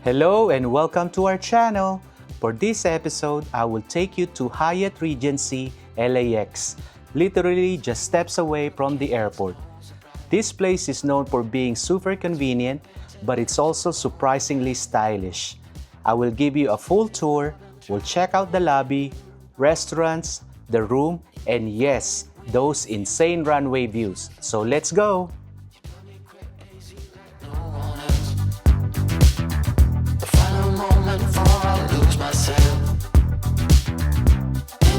Hello and welcome to our channel. For this episode, I will take you to Hyatt Regency LAX, literally just steps away from the airport. This place is known for being super convenient, but it's also surprisingly stylish. I will give you a full tour, we'll check out the lobby, restaurants, the room, and yes, those insane runway views. So let's go!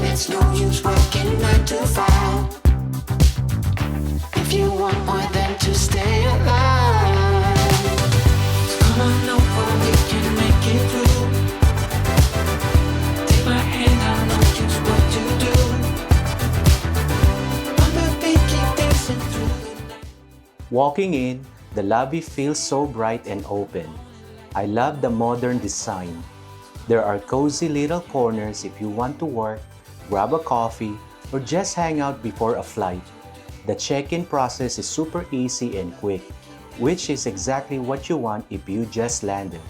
It's no use working 9 to 5 if you want more than to stay alive. So come on over, we can make it through. Take my hand, I know just what to do. I'm a big keep dancing through the night. Walking in, the lobby feels so bright and open. I love the modern design. There are cozy little corners if you want to work, grab a coffee, or just hang out before a flight. The check-in process is super easy and quick, which is exactly what you want if you just landed.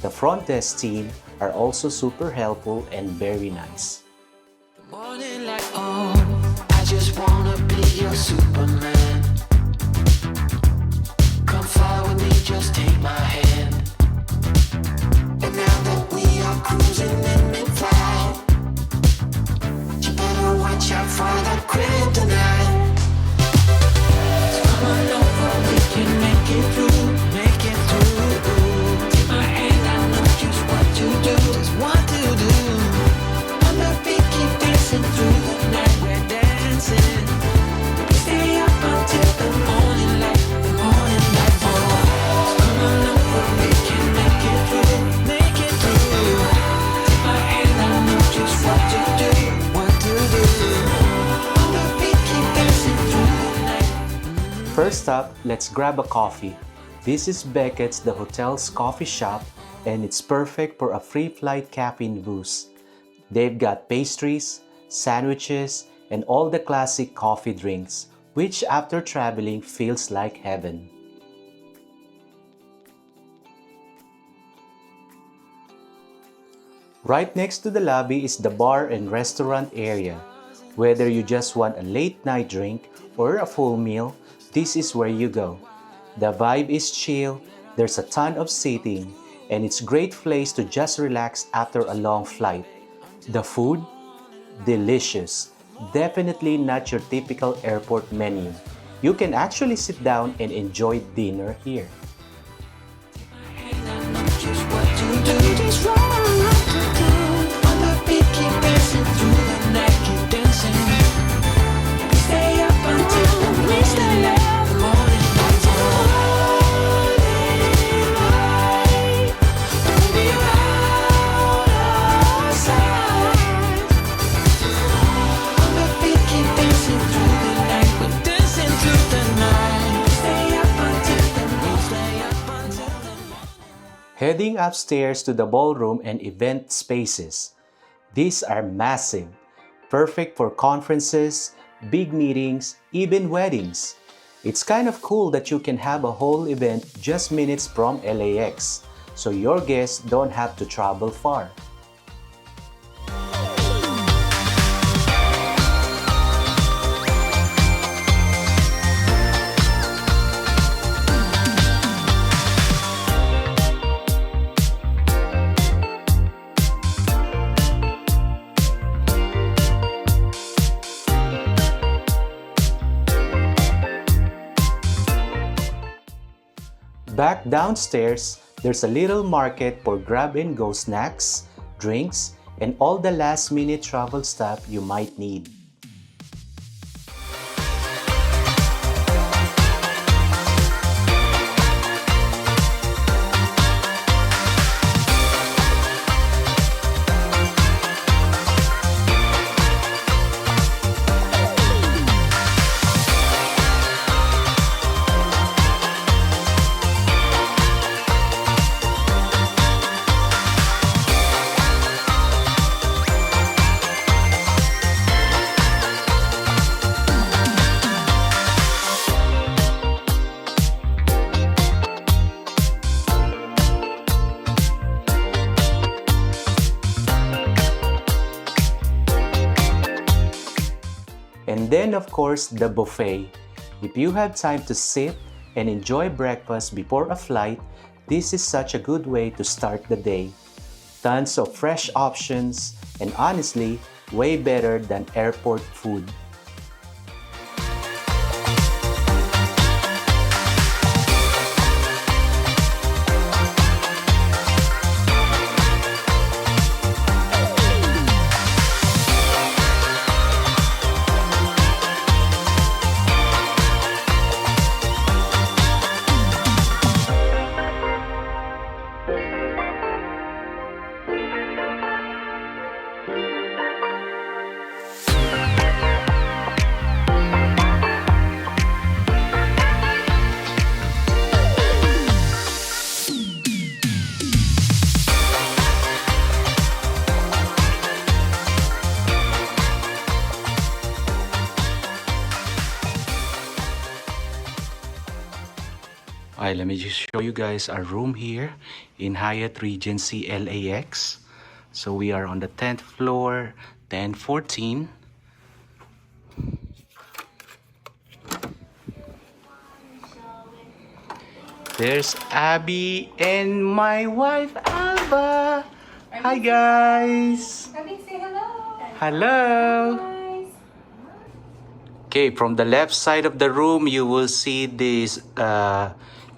The front desk team are also super helpful and very nice. Morning like, oh, I just wanna be your Superman. Come fly with me, just take my hand. And now that we are cruising in mid-flight, you better watch out for the kryptonite. So come on over, we can make it through, make it through. Take my hand, I know just what to do, just what to do. I'm a big keep dancing through the night, we're dancing. We stay up until the morning light, the morning light. Oh, so come on over, we can make it through, make it through. Take my hand, I know just what to do, what to do. I'm a big keep dancing through the night. First up, let's grab a coffee. This is Beckett's, the hotel's coffee shop, and it's perfect for a free flight caffeine boost. They've got pastries, sandwiches, and all the classic coffee drinks, which after traveling feels like heaven. Right next to the lobby is the bar and restaurant area. Whether you just want a late night drink or a full meal, this is where you go. The vibe is chill, there's a ton of seating, and it's a great place to just relax after a long flight. The food? Delicious. Definitely not your typical airport menu. You can actually sit down and enjoy dinner here. And I know just what to do, just what to do. I'm a big keep dancing through the night, keep dancing. We stay up until the morning light, the morning light. Baby, you're out of sight. I'm a big keep dancing through the night, we're dancing through the night. Stay up until the morning, stay up until the morning. Heading upstairs to the ballroom and event spaces. These are massive, perfect for conferences, big meetings, even weddings. It's kind of cool that you can have a whole event just minutes from LAX, so your guests don't have to travel far. Back downstairs, there's a little market for grab-and-go snacks, drinks, and all the last-minute travel stuff you might need. then of course the buffet. If you have time to sit and enjoy breakfast before a flight, this is such a good way to start the day. Tons of fresh options and honestly, way better than airport food. Alright, let me just show you guys our room here in Hyatt Regency LAX. So we are on the 10th floor, 1014. There's Abby and my wife Alba. Hi guys. Abby, say hello. Hello. Guys. Okay, from the left side of the room, you will see this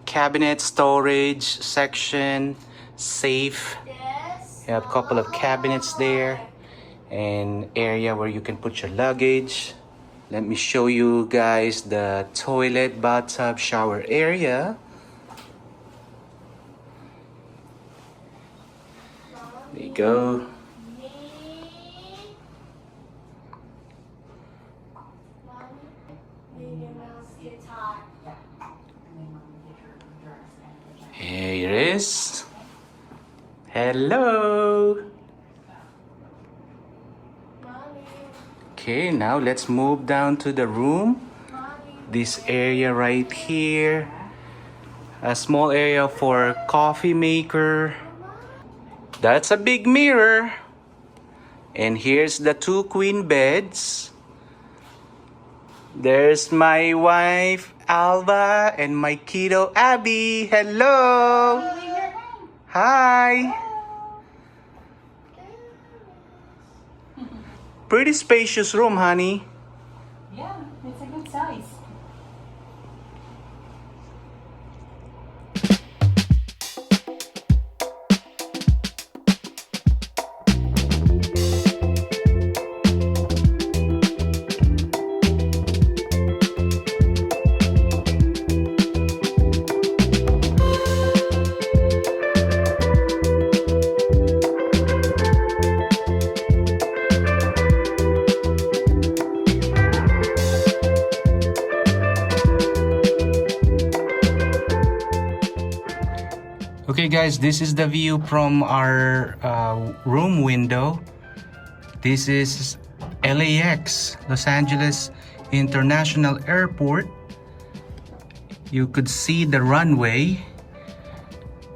cabinet storage section, safe. Yes. You have a couple of cabinets there, and area where you can put your luggage. Let me show you guys the toilet, bathtub, shower area. There you go. Here it is. Hello. Okay, now let's move down to the room. This area right here. A small area for coffee maker. That's a big mirror. And here's the 2 queen beds. There's my wife Alba and my kiddo Abby. Hello. Hi. Pretty spacious room, honey. Yeah, it's a good size. Okay guys, this is the view from our room window. This is LAX, Los Angeles International Airport. You could see the runway.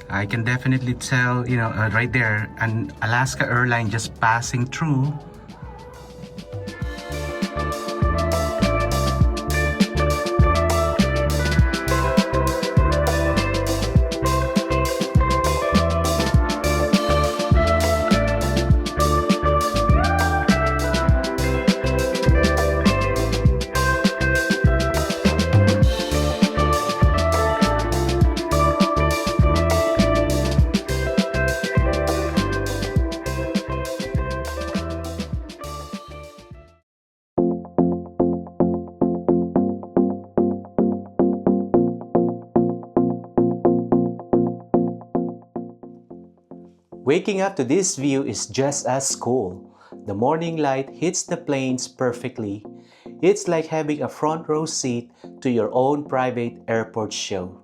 I can definitely tell, right there, an Alaska airline just passing through. Waking up to this view is just as cool. The morning light hits the planes perfectly. It's like having a front row seat to your own private airport show.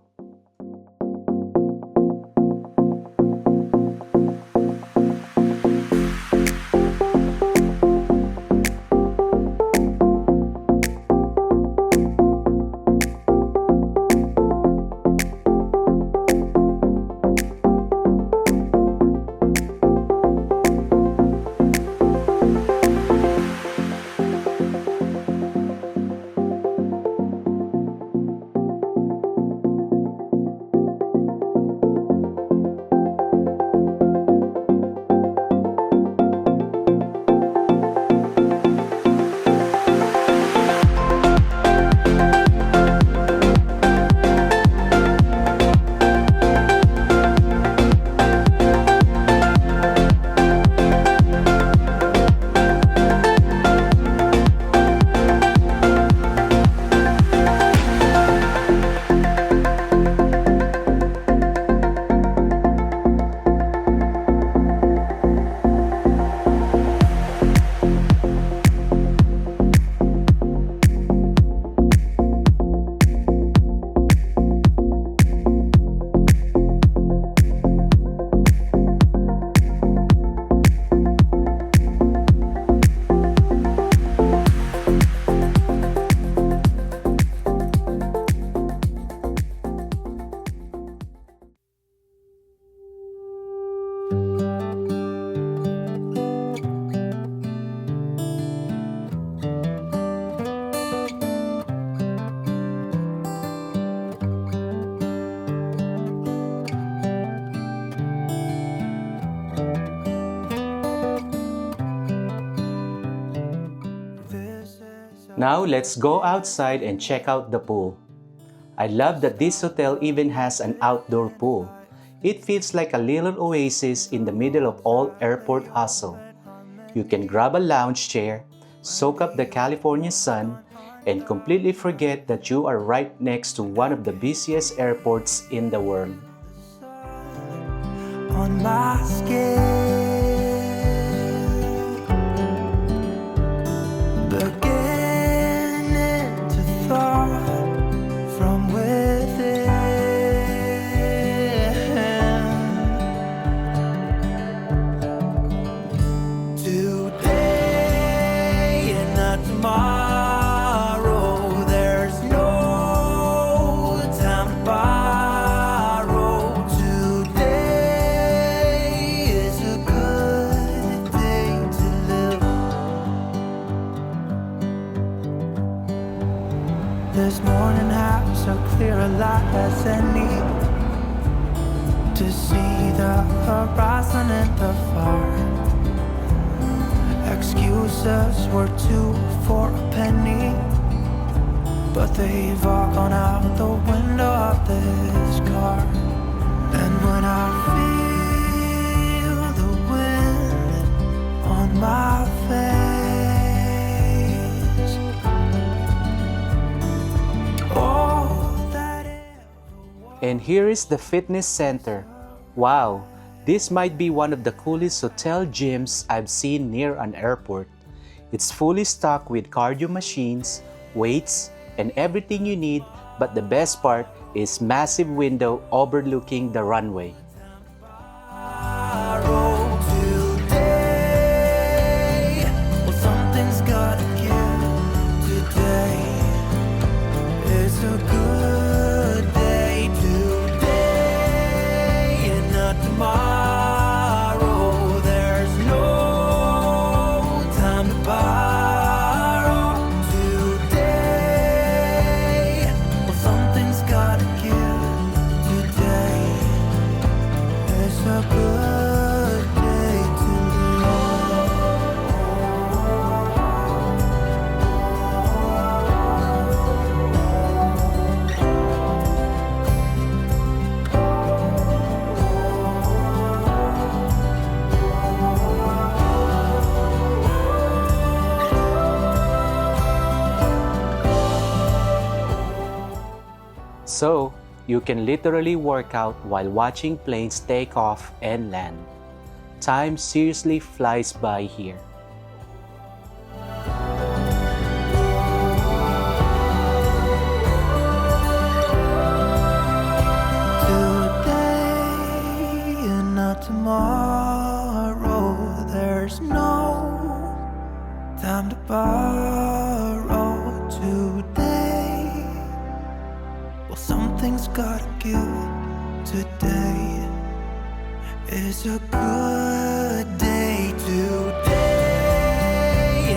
Now let's go outside and check out the pool. I love that this hotel even has an outdoor pool. It feels like a little oasis in the middle of all airport hustle. You can grab a lounge chair, soak up the California sun, and completely forget that you are right next to one of the busiest airports in the world. On my skin, beginning to thaw from within. Today and not tomorrow, there's no time to borrow. Today is a good day to live. This morning has so clear a light as any to see the horizon in the far. Excuses were two for a penny, but they've all gone out the window of this car. And when I feel the wind on my face, all that And here is the fitness center. Wow, this might be one of the coolest hotel gyms I've seen near an airport. It's fully stocked with cardio machines, weights, and everything you need, but the best part is massive window overlooking the runway. borrow today. Well, something's gotta give today. It's a good day today and not tomorrow. There's no time to borrow today. Well, something's gotta give today. It's a good day to So, you can literally work out while watching planes take off and land. Time seriously flies by here. today and not tomorrow. There's no time to borrow today. Well, something's gotta give today. It's a good day today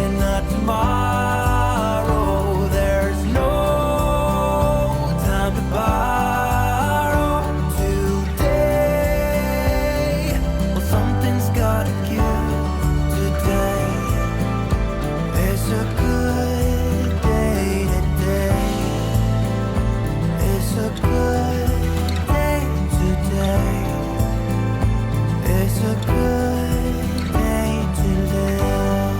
and not tomorrow. There's no time to borrow today. Well, something's gotta give today. It's a good day today. It's a good day today. It's a good day to live.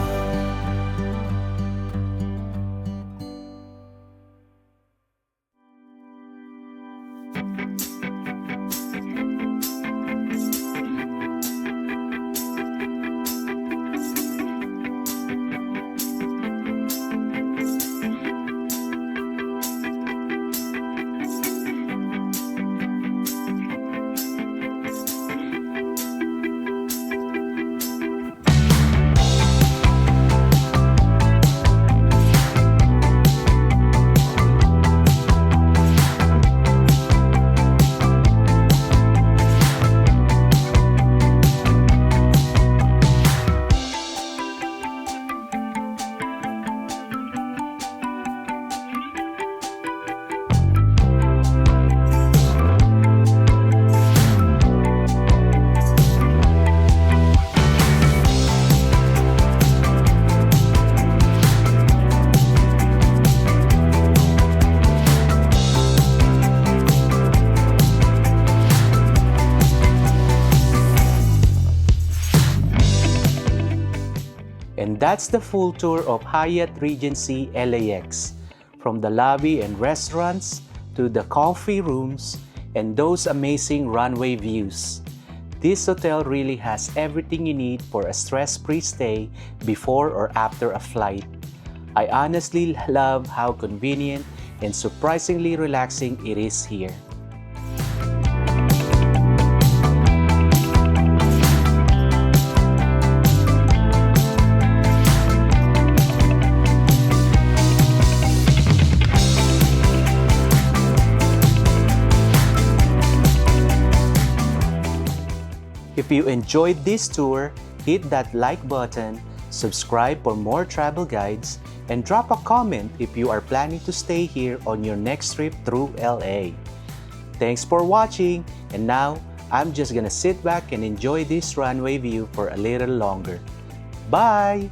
And that's the full tour of Hyatt Regency LAX. From the lobby and restaurants to the coffee rooms and those amazing runway views. This hotel really has everything you need for a stress-free stay before or after a flight. I honestly love how convenient and surprisingly relaxing it is here. If you enjoyed this tour, hit that like button, subscribe for more travel guides, and drop a comment if you are planning to stay here on your next trip through LA. Thanks for watching, and now I'm just gonna sit back and enjoy this runway view for a little longer. Bye!